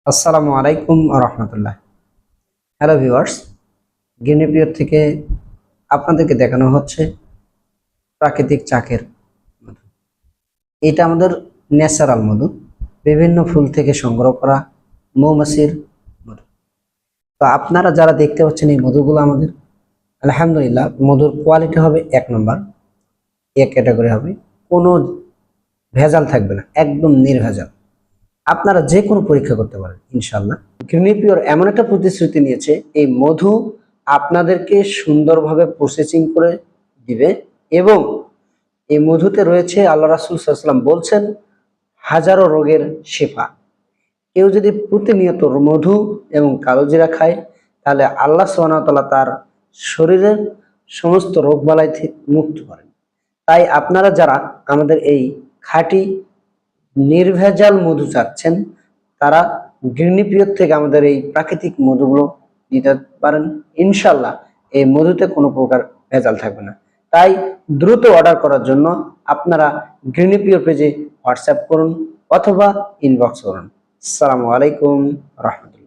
আসসালামু আলাইকুম রহমতুল্লাহ। Hello viewers, গিনিপিয়র থেকে আপনাদেরকে দেখানো হচ্ছে প্রাকৃতিক চাকের মধু। এটা আমাদের ন্যাচারাল মধু, বিভিন্ন ফুল থেকে সংগ্রহ করা মৌমাছির মধু। তো আপনারা যারা দেখতে পাচ্ছেন এই মধুগুলো আমাদের, আলহামদুলিল্লাহ, মধুর কোয়ালিটি হবে এক নম্বর, এক ক্যাটাগরি হবে, কোনো ভেজাল থাকবে না, একদম নির্ভেজাল। আপনারা যে কোনো পরীক্ষা করতে পারেন ইনশাল্লাহ। গ্রিনিপিওর এমন একটা প্রতিশ্রুতি নিয়েছে, এই মধু আপনাদেরকে সুন্দরভাবে প্রসেসিং করে দিবে এবং এই মধুতে রয়েছে, আল্লাহ রাসূল সাল্লাল্লাহু আলাইহি ওয়াসাল্লাম বলছেন, হাজারো রোগের শেফা। কেউ যদি প্রতিনিয়ত মধু এবং কালোজিরা খায়, তাহলে আল্লাহ সুবহানাহু ওয়া তাআলা তার শরীরের সমস্ত রোগবালাই থেকে মুক্ত করেন। তাই আপনারা যারা আমাদের এই খাঁটি নির্ভেজাল মধু চাচ্ছেন, তারা গিনিপিওর থেকে আমাদের এই প্রাকৃতিক মধুগুলো নিতে পারেন ইনশাল্লাহ। এই মধুতে কোনো প্রকার ভেজাল থাকবে না। তাই দ্রুত অর্ডার করার জন্য আপনারা গিনিপিওর পেজে হোয়াটসঅ্যাপ করুন অথবা ইনবক্স করুন। আসসালামু আলাইকুম রহমতুল্লাহ।